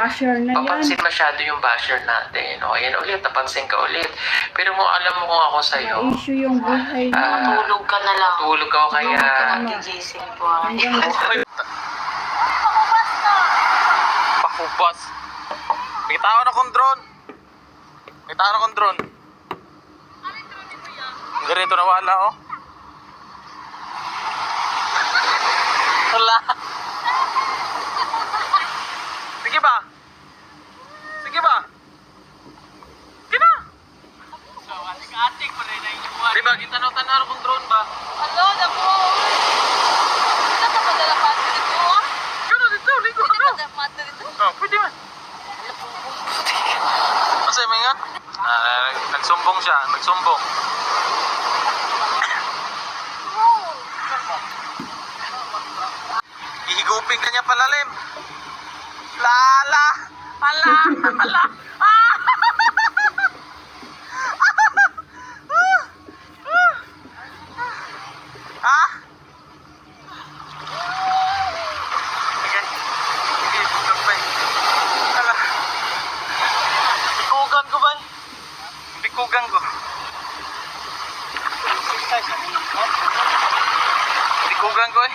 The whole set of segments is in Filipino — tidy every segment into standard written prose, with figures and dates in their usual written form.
Basher na yan. Papansin masyado yung basher natin. O, ayan ulit, napansin ka ulit. Pero kung alam mo kung ako sa'yo, Na-issue yung buhay mo. Tulog ka na lang. tulog ka o kaya... Tulog ka na gigising po. Pakubas. May tao na kong drone. May tao na kong drone. Ganito na wala, oh. Wala. Sige ba? Sige ba? Sige na. So, ating-ating ko na yung diba, kitanaw-tanaw kong drone ba? Hello, naku. Ano ka ba dala battery ko? Gano dito, ligo Pwede ano? ba dala battery ko? Oh, pwede man. Masaya mo nga? Nagsumbong siya, nagsumbong. Ihigupin ka niya palalim. Lala! Ala! Ala! Ha? Ayan. Ihigugan pa eh. Ala. Bikugan ko ba? Bikugan ko. Bikugan ko eh.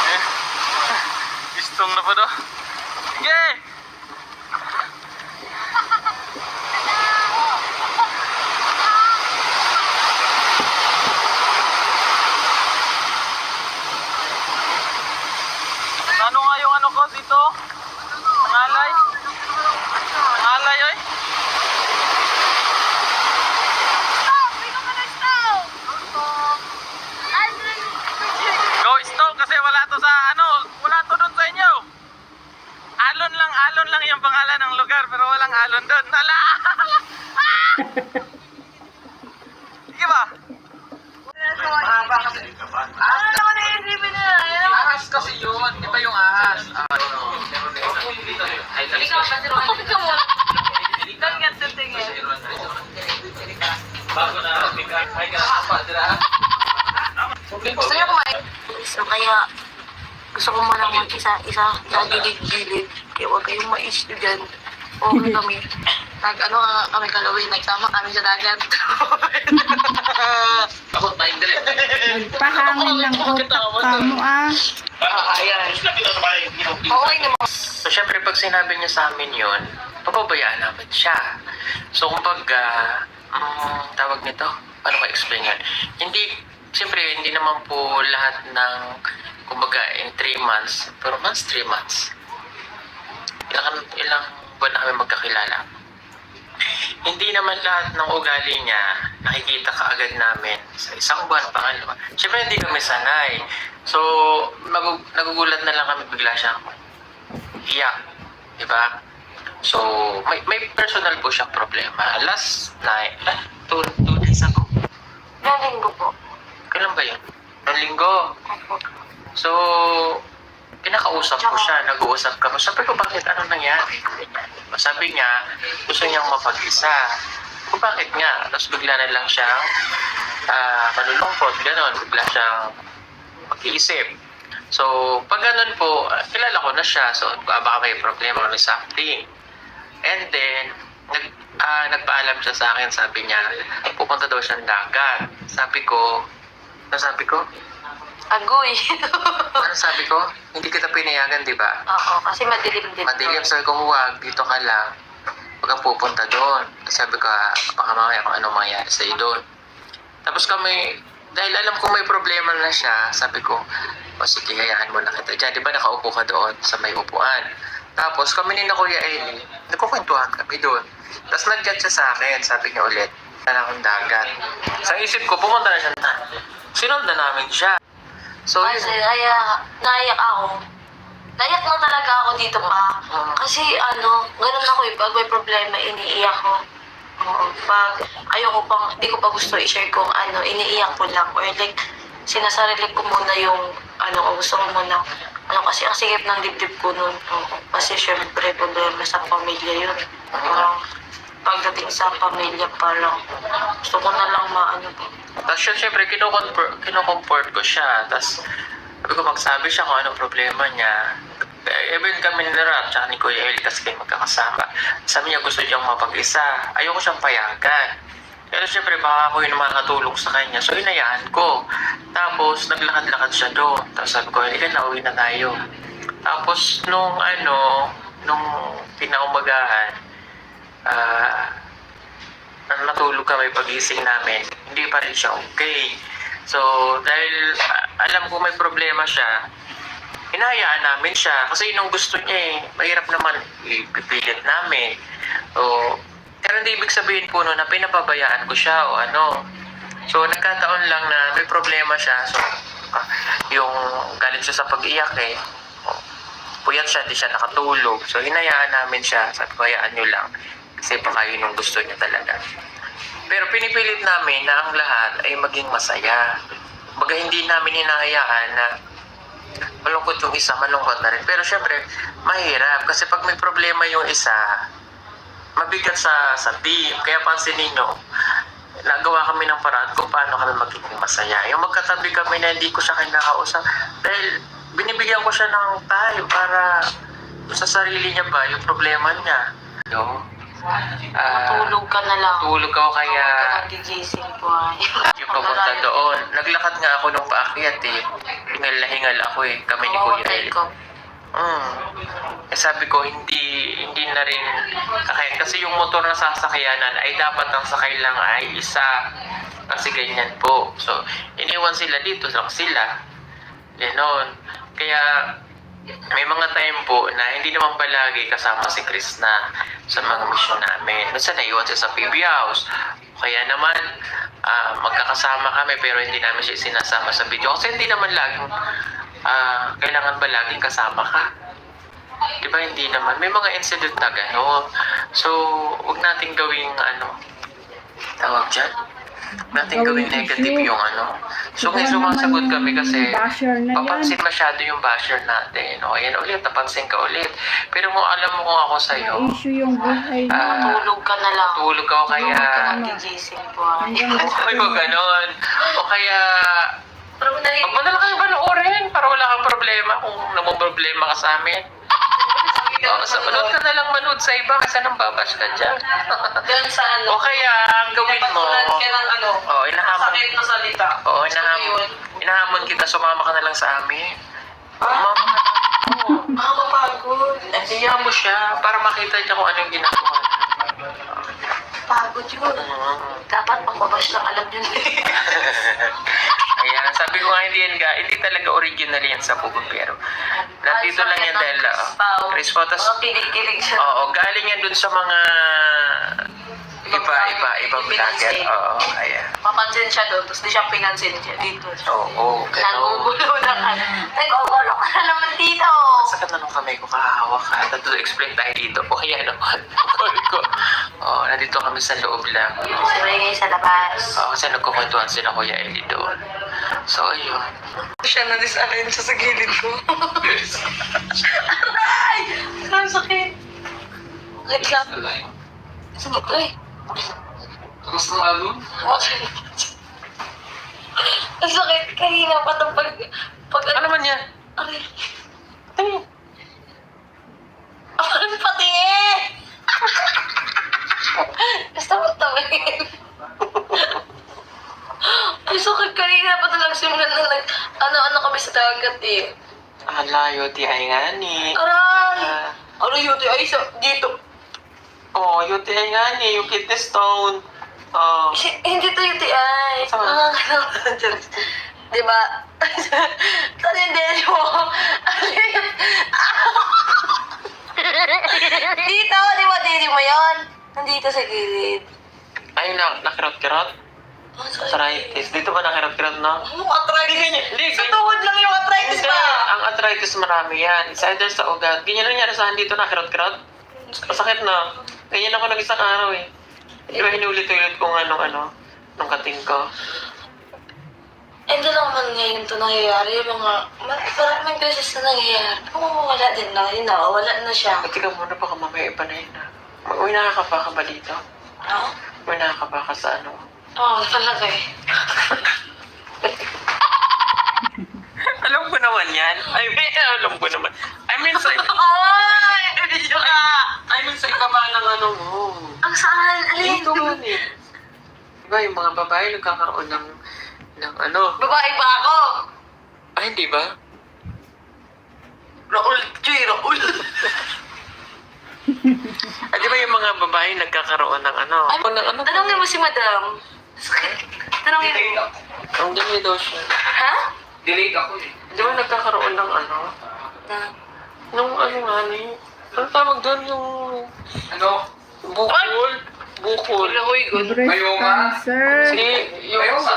Eh. Istong na pa do. Sige! Ano nga yung ano ko dito? Nangalay? Nangalay oy? Go stop kasi wala to sa ano, wala to doon sa inyo. Alon lang yung pangalan ng lugar pero walang alon doon. Hala! Sige ba? Mahaba kasi. Ano naman na yung TV na? Ahas kasi yun. Di ba yung ahas? Ikaw, pasiro ka mo. Doon nga tutingin. Bago na, ay ka apa, dira. Gusto niyo kumain? So kaya, gusto ko muna mag-isa-isa sa gilid-gilid. Kaya huwag kayong ma-issue dyan. Okay kami. Nag-ano kami kalawin, nagsama kami sa dagat. Ako, tayo dire. Nagpahangin ng utak ka mo ah. Ayan. Okay naman. So, syempre, pag sinabi niya sa amin yun, papabayaan namin siya. So, kumbaga, tawag nito, paano ka-explain yan? Siyempre, hindi naman po lahat ng, kumbaga, in 3 months, pero 3 months. Ilang buwan na kami magkakilala. Hindi naman lahat ng ugali niya nakikita kaagad namin sa isang buwan, pangalawa. Siyempre, hindi kami sanay. So, nagugulat na lang kami bigla siyang iyak. Diba? So, may personal po siyang problema. Last night, 2 days ago. Ilang linggo po. Kailan ba yun? 2 linggo. So, kinakausap ko siya, nag-uusap kami. Sabi ko, bakit? Ano nangyari? Sabi niya, gusto niyang mapag-isa. Kung bakit nga? Tapos bigla na lang siyang malulungkot, gano'n. Bigla siyang mag-iisip. So, pag gano'n po, kilala ko na siya. So, baka may problema, may something. And then, nagpaalam siya sa akin, sabi niya, pupunta daw siyang dagat. Sabi ko, Agoy. ano sabi ko? Hindi kita pinayagan, di ba? Oo, kasi madilim din. Madilim, sabi ko, huwag, dito ka lang. Huwag kang pupunta doon. Sabi ko, baka mamaya kung anong mangyari sa'yo doon. Tapos kami, dahil alam ko may problema na siya, sabi ko, sige, hayaan mo na kita dyan. Di ba nakaupo ka doon sa may upuan? Tapos kami ni na Kuya Eli, nagkukwentuhan kami doon. Tapos nag-chat siya sa akin, sabi niya ulit, akong dagat. Sa isip ko, pumunta na siya na. Sinunod na namin siya. So, Kasi naiyak ako. Naiyak na talaga ako dito pa. Kasi ganun ako eh. Pag may problema, iniiyak ko. Oo. Pag hindi ko pa gusto i-share kung iniiyak ko lang. Or like, sinasarili ko muna yung gusto ko muna. Kasi ang sikip ng dibdib ko nun. Kasi syempre, problema sa pamilya yun. Parang, pagdating sa pamilya, parang gusto ko na lang Tapos syempre, kinukomfort ko siya. Tapos, Sabi ko, magsabi siya kung anong problema niya. Even kami ni Rap, tsaka ni Kuya El, kasi kayo magkakasama. Sabi niya, gusto niyang mapag-isa. Ayoko siyang payagan. Pero syempre, baka ako yung makakatulong sa kanya. So, hinayaan ko. Tapos, naglakad-lakad siya doon. Tapos sabi ko, hindi na, uwi na tayo. Tapos, nung pinaumagahan, natulog kami pagising namin, hindi pa rin siya okay. So, dahil alam ko may problema siya, hinahayaan namin siya. Kasi yun ang gusto niya eh. Mahirap naman ipipilit namin. So, pero hindi ibig sabihin po no, na pinapabayaan ko siya o ano. So, nagkataon lang na may problema siya. So, yung galing siya sa pag-iyak eh. Puyat siya, di siya nakatulog. So, hinayaan namin siya. Sabi ko, hayaan nyo lang. Kasi baka yun yung gusto niya talaga. Pero pinipilit namin na ang lahat ay maging masaya. Baga hindi namin hinahayaan na malungkot yung isa, malungkot na rin. Pero syempre, mahirap. Kasi pag may problema yung isa, mabigat sa team. Kaya pansinin nyo, nagawa kami ng paraan kung paano kami magiging masaya. Yung magkatabi kami na hindi ko siya kinakausap. Dahil binibigyan ko siya ng time para sa sarili niya ba yung problema niya. No? Matulog ka na lang. Tulog ako kaya Nagigising po ay. yung papunta doon. Naglakad nga ako nung paakyat eh. Hingal na hingal ako eh. Kami ni Kuya El. Sabi ko, hindi na rin kakayan. Kasi yung motor na sasakyanan ay dapat ang sakay lang ay isa. Kasi ganyan po. So, iniwan sila dito lang sila. Ganon. Kaya, may mga time po na hindi naman palagi kasama si Krishna sa mga mission namin. Minsan naiwan siya sa PB House. Kaya naman, magkakasama kami pero hindi namin siya sinasama sa video. Kasi hindi naman laging, kailangan ba laging kasama ka? Diba hindi naman? May mga incident na gano'n. So, huwag nating gawing tawag dyan? Nating gawing negative yung So, ngayon sumasagot kami kasi basher na yan. papansin masyado yung basher natin. O, ayan ulit, napansin ka ulit. Pero mo alam mo kung ako sa'yo, Na-issue yung buhay mo. Matulog ka na lang. tulog ako kaya, Nagigising po ay. ay mo ganon. O kaya, Pero wag mo na lang kayo panoorin para wala kang problema kung namumroblema ka sa amin. O, sa manood ka na lang manood sa iba kasi nang babash ka dyan. Doon sa O kaya, ang gawin mo, Napatulan ka ng o, inahamon, sakit na salita. o, inahamon kita, sumama ka na lang sa amin. Sumama ka na. Mapagod. Hiya mo siya para makita niya kung anong ginagawa. Pagod yun. Dapat pagbabash lang alam yun. Ayan, sabi ko nga hindi talaga original yan sa Pugo pero nandito lang yan dahil Chris Photos. Kilig-kilig siya. Oo, galing yan dun sa mga ibang vlogger. Oo, kaya. Papansin siya doon, tapos di siya pinansin siya dito. Oo, gano'n. Nagugulo na ka. Nagugulo ka na naman dito. Sakit na nung kamay ko, kakahawak ka. Tapos explain tayo dito. O kaya naman, call ko. Oo, nandito kami sa loob lang. Sibay kayo sa labas. Oo, kasi nagkukwentuhan sila Kuya Eli doon. So, ayun. Siya na disalin siya sa gilid ko. Aray! Ang sakit. Wait lang. Sakit, ay. Gusto mo ano? Ang sakit. Kanina pa itong Ano naman yan? Aray. Tingin. Ang patingin! Gusto mo tawin? Ay, sakit. Kanina pa talagang simulan na ano kami sa dagat eh. Layo, di ay nga ni. Aray! Ano yun? Ay, dito. Oo, UTI nga ni, yung kidney stone. Oo. Hindi to UTI. Sama. Di ba? Saan yung deli mo? Dito, di ba deli mo yun? Nandito sa gilid. Ay, nakirot-kirot? Arthritis. Dito ba nakirot-kirot, no? Arthritis. Sa tuhod lang yung arthritis Hindi, ba? ang arthritis marami yan. It's either sa ugat. Ganyan nangyari sa akin dito, nakirot-kirot. Masakit na. Ganyan ako nag-isang araw eh. Di ba hinulit-ulit kung nung kating ko. Hindi lang man ngayon ito nangyayari. Maraming beses na nangyayari. Wala din na. Yun na, wala na siya. At ikaw muna, baka mamaya iba na yun na. Uy, nakakapa ka ba dito? No? Uy, nakakapa ka sa Oo, talaga eh. Alam ko na naman yan. I mean, alam ko naman. I mean, sa Ay! Video ka! I mean, sa ikaba ng ano mo. Ang saan? Alin? Ito man eh. Diba, yung mga babae nagkakaroon ng ano. Babae ba ako? Ay, hindi ba? Raul, Joy, Raul. Di ba yung mga babae nagkakaroon ng ano? Ay, O, ng ano? tanongin mo si madam. Tanongin mo. Ang dami daw siya. Ha? Delete ako eh. Di ba nagkakaroon ng ano? Na- Nung ano nga ni? Ano tawag doon yung Ano? bukol? Bukol. Uy, good. Breast Ayaw nga. cancer. Hindi, yung Ayaw nga.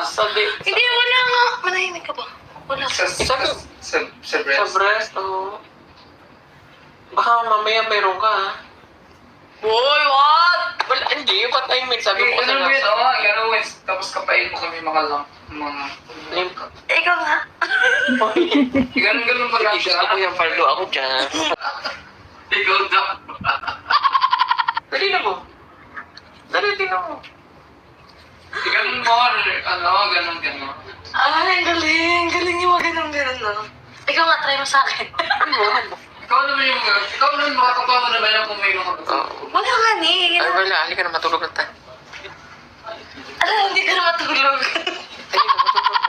Hindi, wala nga. Manahimik ka ba? Wala. Sa Sa breast. breast, oo. Baka mamaya mayroon ka, ha? Boy, what? Well, hindi. What I mean, sabi ko kasi Ganun nga yun, sa oh. Ganun yun. Tapos kapain mo kami mga lang. Mga... lymph. Ikaw nga. Ganun ba lang Gusto siya? ko yung paldo ako dyan. Ikaw daw. Dali na mo. Dali, tingnan mo. Ganun mo, ano, ganun. Ay, galing. Galing yung mga ganun-ganun, no? Ikaw nga, try mo sa akin. Ikaw naman makakatawa naman yung kung may mga Oo. Wala nga ni. Ay, wala. Halika na, matulog na tayo. Alam, hindi ka na matulog. Halika na, matulog na.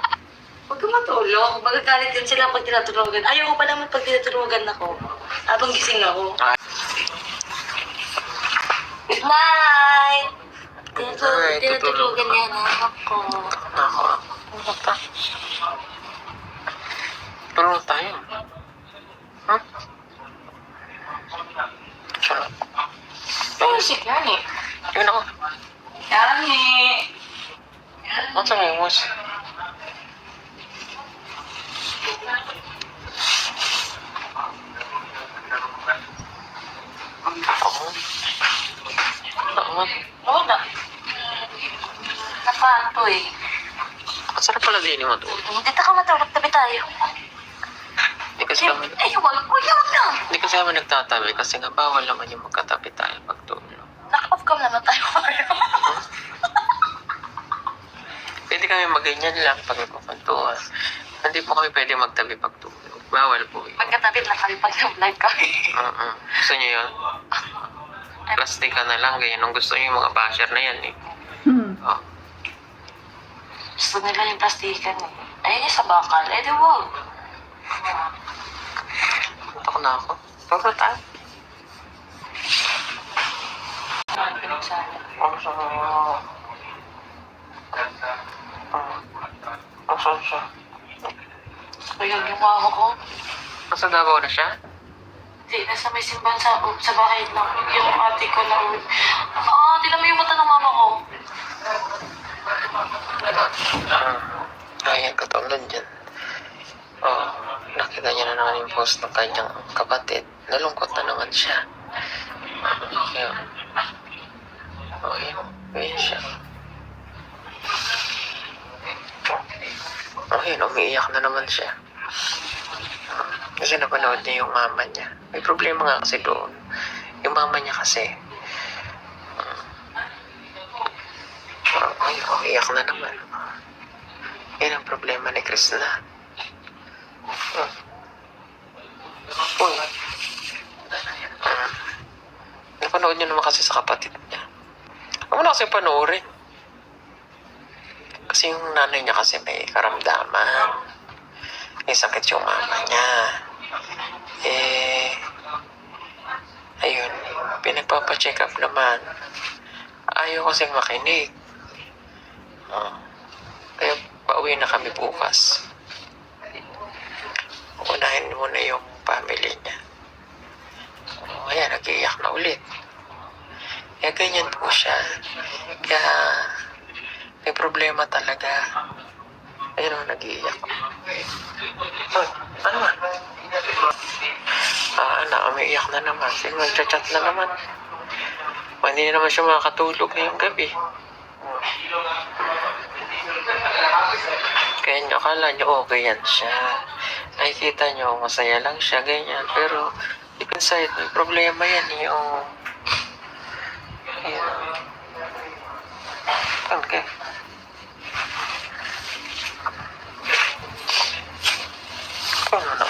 Huwag ka matulog. Magagalit din sila pag tinatulugan. Ayaw ko pa naman pag tinatulugan ako. Habang gising ako. Ah. Good night! Ay, Tinatulugan yan ako. Ako. Basta. Tulog na tayo. Ha? Sarap. Music yan eh. Yun ako. Yani. Ang sa memos. Ako. Ako. Wala. Napanto eh. Ang sarap pala din yung matulog. Dito ka matulog, tabi tayo. Hindi kasi kami, Ay, wag na. hindi kasi kami nagtatabi kasi nga bawal naman yung magkatabi tayo pag tulog. Naka-off cam naman tayo. Pwede kami maganyan lang pag nagpapantuan. Hindi po kami pwede magtabi pag tulog. Bawal po yun. Magkatabi lang kami pag live kami. Gusto niyo yun? Plastic ka na lang, ganyan. Ang gusto niyo yung mga basher na yan eh. Oh. Gusto nila yung plastikan eh. Ayun yung sa bakal. Eh, di wag. Punta ko na ako. Pagod na tayo. Ang sarap. Ang sarap siya. Gusto ko yung mama ko. Nasa Davao na siya? Hindi, nasa may simbahan sa bahay lang. Yung ate ko na tinan mo yung mata ng mama ko. Ayan, katulad dyan. Oh, nakita niya na naman yung post ng kanyang kapatid. Nalungkot na naman siya. Kaya, oh, yun siya. Oh, yun, umiiyak na naman siya. Kasi napanood niya yung mama niya. May problema nga kasi doon. Yung mama niya kasi, ay, umiiyak na naman. Yan ang problema ni Krishna. Uy. Napanood niyo naman kasi sa kapatid niya. Huwag mo na kasi panoorin. Kasi yung nanay niya kasi may karamdaman. May sakit yung mama niya. Ayun, pinagpapacheck up naman. Ayaw kasing makinig. Kaya pauwi na kami bukas. Unahin muna yung family niya. Ayan, nag-iiyak na ulit. Kaya ganyan po siya. Kaya may problema talaga. Ayun o, nag-iiyak. Oh, ano man? Umiiyak na naman. Sige, mag-chat na naman. Hindi na naman siya makakatulog ngayong gabi. Kaya nyo, akala nyo okay yan siya. Nakikita nyo, masaya lang siya, ganyan. Pero, deep inside, may problema yan yung... Okay. Ano